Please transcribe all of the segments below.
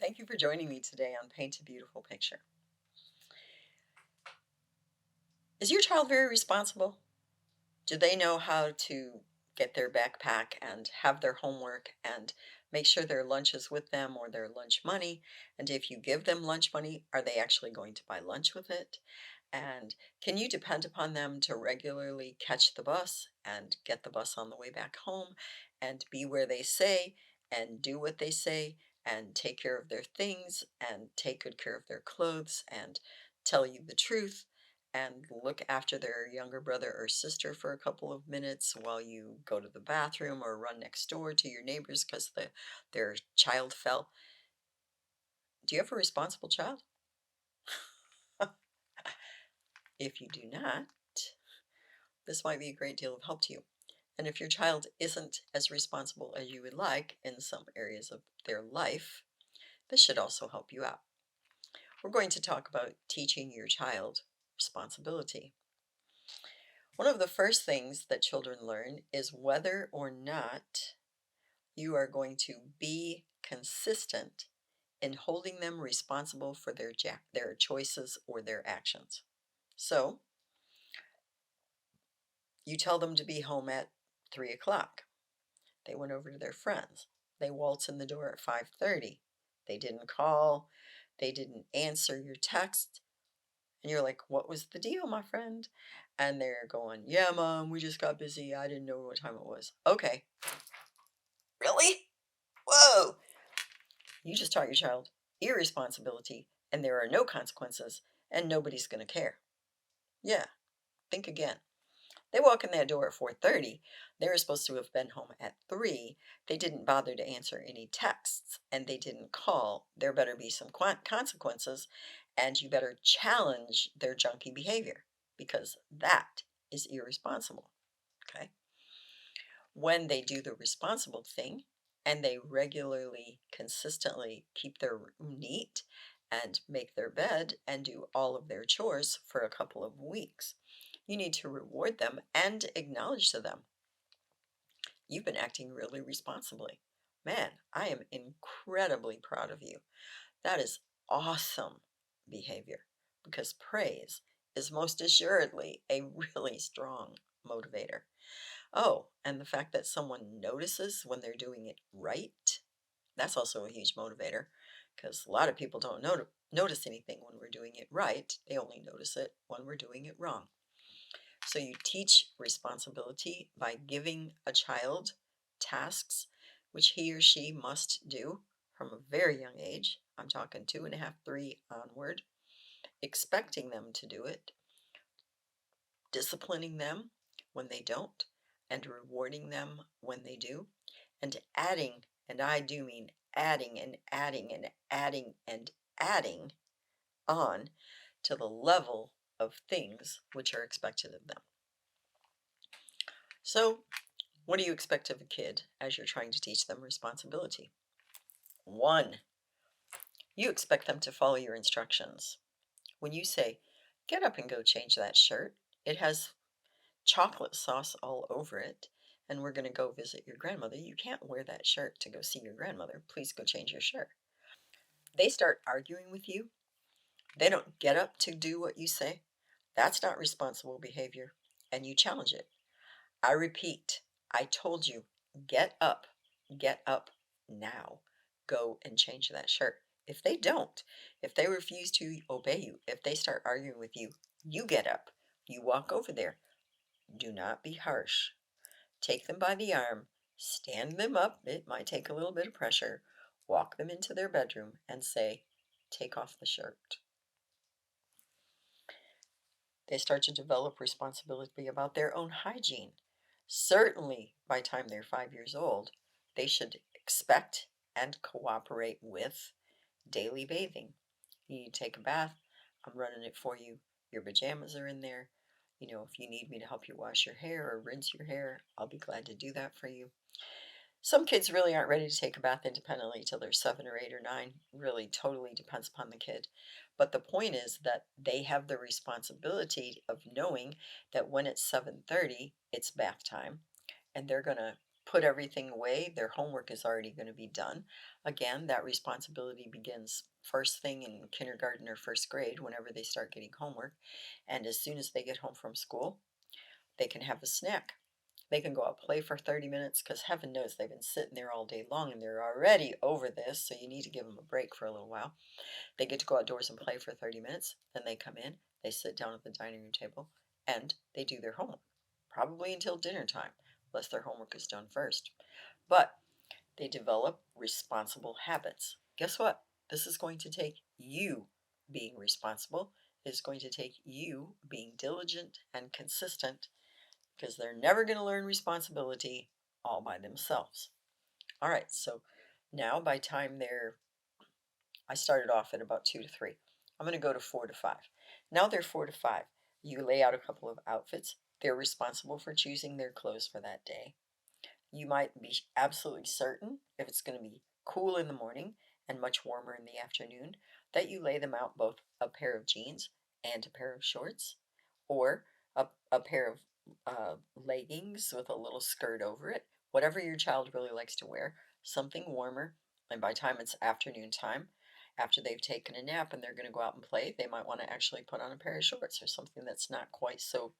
Thank you for joining me today on Paint a Beautiful Picture. Is your child very responsible? Do they know how to get their backpack and have their homework and make sure their lunch is with them or their lunch money? And if you give them lunch money, are they actually going to buy lunch with it? And can you depend upon them to regularly catch the bus and get the bus on the way back home and be where they say and do what they say and take care of their things and take good care of their clothes and tell you the truth and look after their younger brother or sister for a couple of minutes while you go to the bathroom or run next door to your neighbors because their child fell? Do you have a responsible child? If you do not, this might be a great deal of help to you. And if your child isn't as responsible as you would like in some areas of their life, this should also help you out. We're going to talk about teaching your child responsibility. One of the first things that children learn is whether or not you are going to be consistent in holding them responsible for their choices or their actions. So, you tell them to be home at 3 o'clock. They went over to their friends. They waltz in the door at 5:30. They didn't call. They didn't answer your text. And you're like, "What was the deal, my friend?" And they're going, "Yeah, Mom, we just got busy. I didn't know what time it was." Okay. Really? Whoa. You just taught your child irresponsibility, and there are no consequences, and nobody's going to care. Yeah, think again. They walk in that door at 4:30. They were supposed to have been home at 3. They didn't bother to answer any texts and they didn't call. There better be some consequences, and you better challenge their junky behavior because that is irresponsible. Okay? When they do the responsible thing and they regularly, consistently keep their room neat and make their bed and do all of their chores for a couple of weeks, you need to reward them and acknowledge to them, "You've been acting really responsibly. Man, I am incredibly proud of you. That is awesome behavior," because praise is most assuredly a really strong motivator. Oh, and the fact that someone notices when they're doing it right, that's also a huge motivator because a lot of people don't notice anything when we're doing it right. They only notice it when we're doing it wrong. So you teach responsibility by giving a child tasks which he or she must do from a very young age. I'm talking 2.5, 3 onward, expecting them to do it, disciplining them when they don't, and rewarding them when they do, and adding, and I do mean adding and adding and adding and adding on to the level of things which are expected of them. So, what do you expect of a kid as you're trying to teach them responsibility? 1, you expect them to follow your instructions. When you say, "Get up and go change that shirt, it has chocolate sauce all over it, and we're going to go visit your grandmother. You can't wear that shirt to go see your grandmother. Please go change your shirt." They start arguing with you. They don't get up to do what you say. That's not responsible behavior, and you challenge it. I repeat, I told you, get up. Get up now. Go and change that shirt. If they don't, if they refuse to obey you, if they start arguing with you, you get up. You walk over there. Do not be harsh. Take them by the arm, stand them up. It might take a little bit of pressure. Walk them into their bedroom and say, "Take off the shirt." They start to develop responsibility about their own hygiene. Certainly, by the time they're 5 years old, they should expect and cooperate with daily bathing. You need to take a bath. I'm running it for you. Your pajamas are in there. If you need me to help you wash your hair or rinse your hair, I'll be glad to do that for you. Some kids really aren't ready to take a bath independently till they're 7 or 8 or 9. Really, totally depends upon the kid. But the point is that they have the responsibility of knowing that when it's 7:30, it's bath time, and they're gonna put everything away. Their homework is already going to be done. Again, that responsibility begins first thing in kindergarten or first grade whenever they start getting homework. And as soon as they get home from school, they can have a snack. They can go out play for 30 minutes because heaven knows they've been sitting there all day long and they're already over this. So you need to give them a break for a little while. They get to go outdoors and play for 30 minutes. Then they come in, they sit down at the dining room table, and they do their homework. Probably until dinner time, unless their homework is done first. But they develop responsible habits. Guess what? This is going to take you being responsible. It's going to take you being diligent and consistent because they're never going to learn responsibility all by themselves. All right, so now by time I started off at about 2 to 3. I'm going to go to 4 to 5. Now they're 4 to 5. You lay out a couple of outfits. They're responsible for choosing their clothes for that day. You might be absolutely certain if it's going to be cool in the morning and much warmer in the afternoon that you lay them out both a pair of jeans and a pair of shorts or a pair of leggings with a little skirt over it, whatever your child really likes to wear, something warmer. And by the time it's afternoon time, after they've taken a nap and they're going to go out and play, they might want to actually put on a pair of shorts or something that's not quite so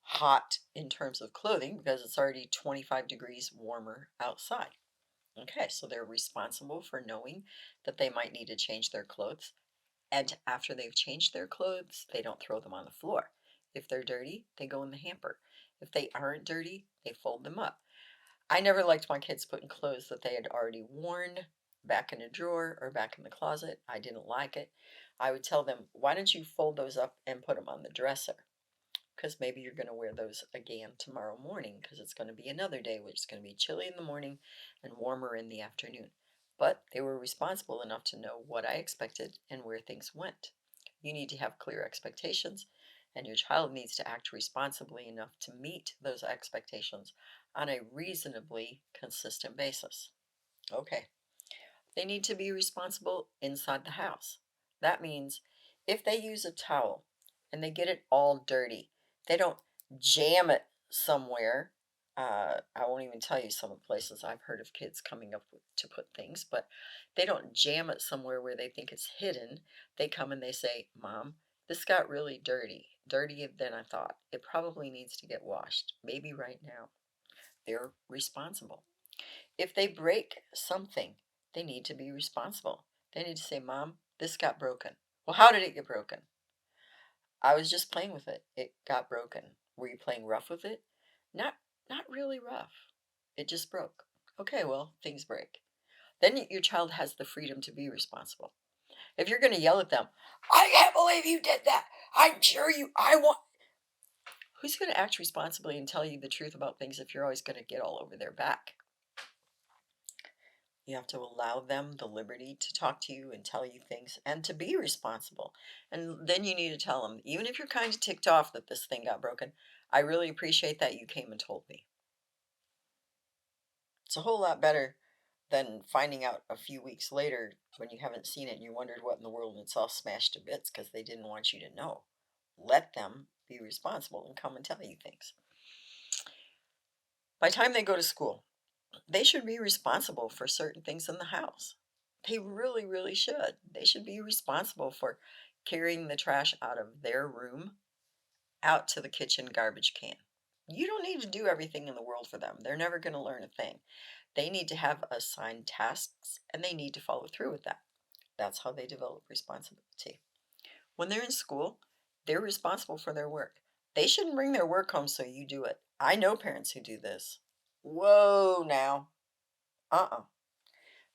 hot in terms of clothing because it's already 25 degrees warmer outside. Okay, so they're responsible for knowing that they might need to change their clothes. And after they've changed their clothes, they don't throw them on the floor. If they're dirty, they go in the hamper. If they aren't dirty, they fold them up. I never liked my kids putting clothes that they had already worn back in a drawer or back in the closet. I didn't like it. I would tell them, why don't you fold those up and put them on the dresser? Because maybe you're going to wear those again tomorrow morning because it's going to be another day which is going to be chilly in the morning and warmer in the afternoon. But they were responsible enough to know what I expected and where things went. You need to have clear expectations, and your child needs to act responsibly enough to meet those expectations on a reasonably consistent basis. Okay. They need to be responsible inside the house. That means if they use a towel and they get it all dirty, they don't jam it somewhere. I won't even tell you some of the places I've heard of kids coming up with, to put things, but they don't jam it somewhere where they think it's hidden. They come and they say, Mom, this got really dirty, dirtier than I thought. It probably needs to get washed, maybe right now. They're responsible. If they break something, they need to be responsible. They need to say, Mom, this got broken. Well, how did it get broken? I was just playing with it. It got broken. Were you playing rough with it? Not not really rough. It just broke. Okay, well, things break. Then your child has the freedom to be responsible. If you're going to yell at them, I can't believe you did that. I'm sure I want. Who's going to act responsibly and tell you the truth about things if you're always going to get all over their back? You have to allow them the liberty to talk to you and tell you things and to be responsible. And then you need to tell them, even if you're kind of ticked off that this thing got broken, I really appreciate that you came and told me. It's a whole lot better than finding out a few weeks later when you haven't seen it and you wondered what in the world and it's all smashed to bits because they didn't want you to know. Let them be responsible and come and tell you things. By the time they go to school, they should be responsible for certain things in the house. They really, really should. They should be responsible for carrying the trash out of their room out to the kitchen garbage can. You don't need to do everything in the world for them. They're never going to learn a thing. They need to have assigned tasks and they need to follow through with that. That's how they develop responsibility. When they're in school, they're responsible for their work. They shouldn't bring their work home so you do it. I know parents who do this. Whoa, now. Uh-uh.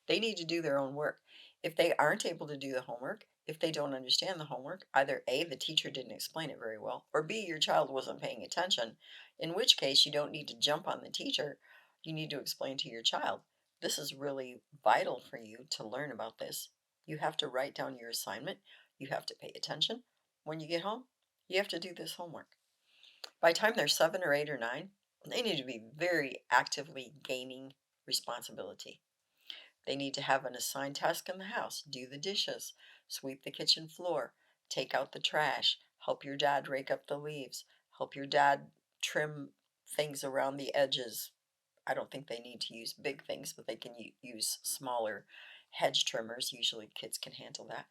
They need to do their own work. If they aren't able to do the homework, if they don't understand the homework, either A, the teacher didn't explain it very well, or B, your child wasn't paying attention, in which case you don't need to jump on the teacher. You need to explain to your child, this is really vital for you to learn about this. You have to write down your assignment. You have to pay attention. When you get home, you have to do this homework. By the time they're 7 or 8 or 9, they need to be very actively gaining responsibility. They need to have an assigned task in the house. Do the dishes, sweep the kitchen floor, take out the trash, help your dad rake up the leaves, help your dad trim things around the edges. I don't think they need to use big things, but they can use smaller hedge trimmers. Usually kids can handle that.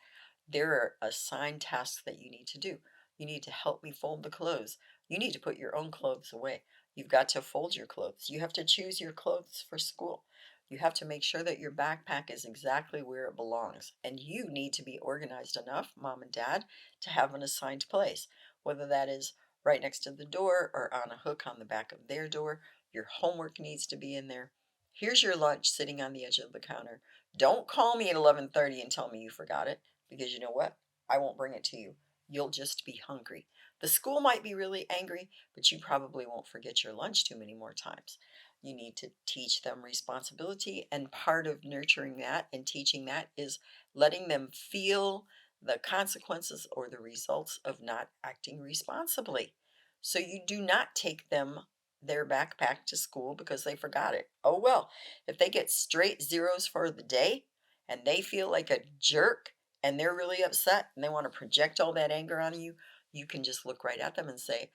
There are assigned tasks that you need to do. You need to help me fold the clothes. You need to put your own clothes away. You've got to fold your clothes. You have to choose your clothes for school. You have to make sure that your backpack is exactly where it belongs. And you need to be organized enough, mom and dad, to have an assigned place, whether that is right next to the door or on a hook on the back of their door. Your homework needs to be in there. Here's your lunch sitting on the edge of the counter. Don't call me at 11:30 and tell me you forgot it, because you know what? I won't bring it to you. You'll just be hungry. The school might be really angry, but you probably won't forget your lunch too many more times. You need to teach them responsibility, and part of nurturing that and teaching that is letting them feel the consequences or the results of not acting responsibly. So you do not take them their backpack to school because they forgot it. Oh well, if they get straight zeros for the day and they feel like a jerk and they're really upset and they want to project all that anger on you, you can just look right at them and say,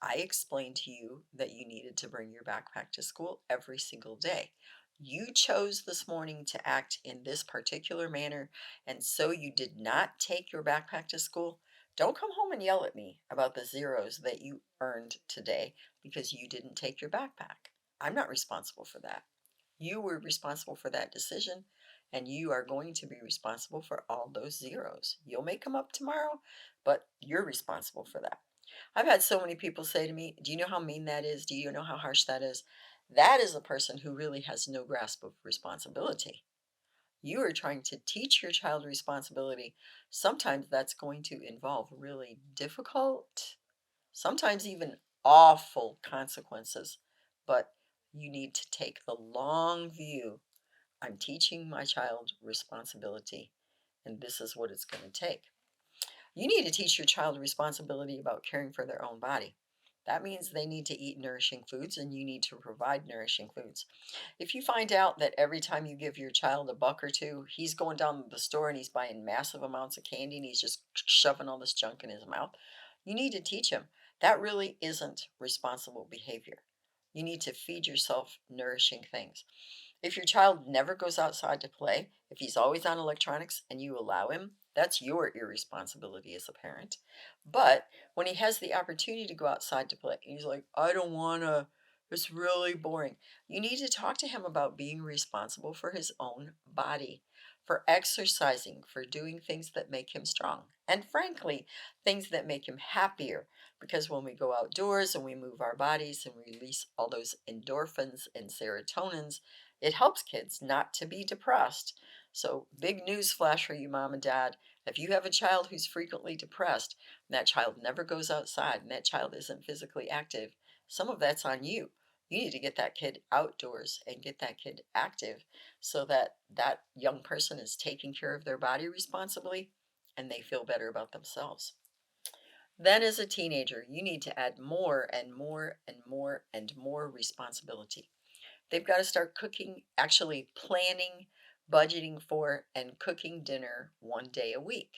I explained to you that you needed to bring your backpack to school every single day. You chose this morning to act in this particular manner, and so you did not take your backpack to school. Don't come home and yell at me about the zeros that you earned today because you didn't take your backpack. I'm not responsible for that. You were responsible for that decision, and you are going to be responsible for all those zeros. You'll make them up tomorrow, but you're responsible for that. I've had so many people say to me, do you know how mean that is? Do you know how harsh that is? That is a person who really has no grasp of responsibility. You are trying to teach your child responsibility. Sometimes that's going to involve really difficult, sometimes even awful consequences, but you need to take the long view. I'm teaching my child responsibility, and this is what it's going to take. You need to teach your child responsibility about caring for their own body. That means they need to eat nourishing foods, and you need to provide nourishing foods. If you find out that every time you give your child a buck or two, he's going down to the store and he's buying massive amounts of candy and he's just shoving all this junk in his mouth, you need to teach him that really isn't responsible behavior. You need to feed yourself nourishing things. If your child never goes outside to play, if he's always on electronics and you allow him, that's your irresponsibility as a parent. But when he has the opportunity to go outside to play, he's like, I don't want to, it's really boring. You need to talk to him about being responsible for his own body, for exercising, for doing things that make him strong, and frankly, things that make him happier. Because when we go outdoors and we move our bodies and release all those endorphins and serotonins, it helps kids not to be depressed. So, big news flash for you, mom and dad. If you have a child who's frequently depressed, and that child never goes outside, and that child isn't physically active, some of that's on you. You need to get that kid outdoors and get that kid active so that that young person is taking care of their body responsibly and they feel better about themselves. Then, as a teenager, you need to add more and more and more and more responsibility. They've got to start cooking, actually planning, budgeting for, and cooking dinner 1 day a week.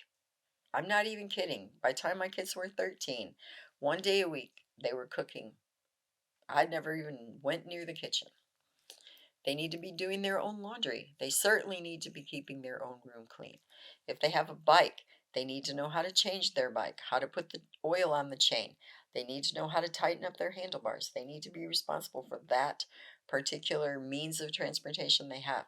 I'm not even kidding. By the time my kids were 13, 1 day a week, they were cooking. I never even went near the kitchen. They need to be doing their own laundry. They certainly need to be keeping their own room clean. If they have a bike, they need to know how to change their bike, how to put the oil on the chain. They need to know how to tighten up their handlebars. They need to be responsible for that particular means of transportation they have.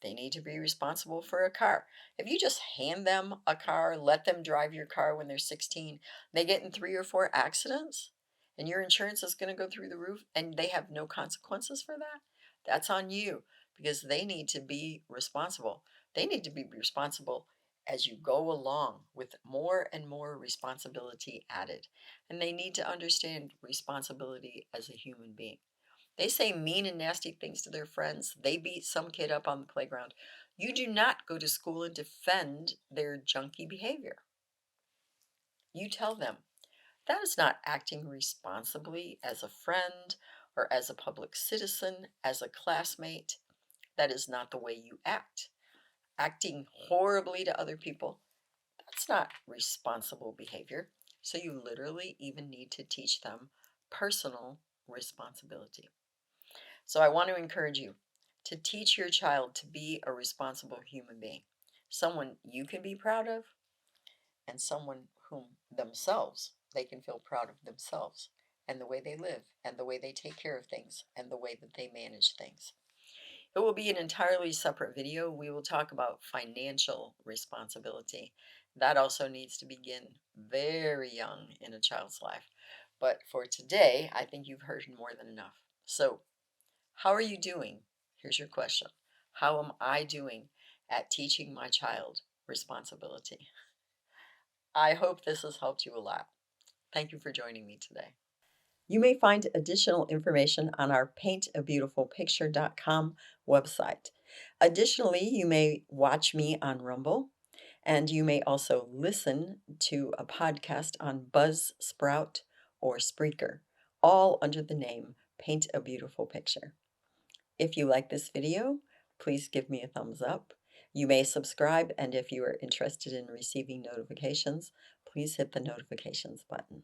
They need to be responsible for a car. If you just hand them a car, let them drive your car when they're 16, they get in 3 or 4 accidents, and your insurance is going to go through the roof, and they have no consequences for that. That's on you because they need to be responsible. They need to be responsible as you go along with more and more responsibility added. And they need to understand responsibility as a human being. They say mean and nasty things to their friends. They beat some kid up on the playground. You do not go to school and defend their junky behavior. You tell them that is not acting responsibly as a friend or as a public citizen, as a classmate. That is not the way you act. Acting horribly to other people, that's not responsible behavior. So you literally even need to teach them personal responsibility. So I want to encourage you to teach your child to be a responsible human being, someone you can be proud of, and someone whom themselves they can feel proud of themselves and the way they live and the way they take care of things and the way that they manage things. It will be an entirely separate video. We will talk about financial responsibility. That also needs to begin very young in a child's life. But for today, I think you've heard more than enough. So, how are you doing? Here's your question. How am I doing at teaching my child responsibility? I hope this has helped you a lot. Thank you for joining me today. You may find additional information on our paintabeautifulpicture.com website. Additionally, you may watch me on Rumble, and you may also listen to a podcast on Buzzsprout or Spreaker, all under the name Paint a Beautiful Picture. If you like this video, please give me a thumbs up. You may subscribe, and if you are interested in receiving notifications, please hit the notifications button.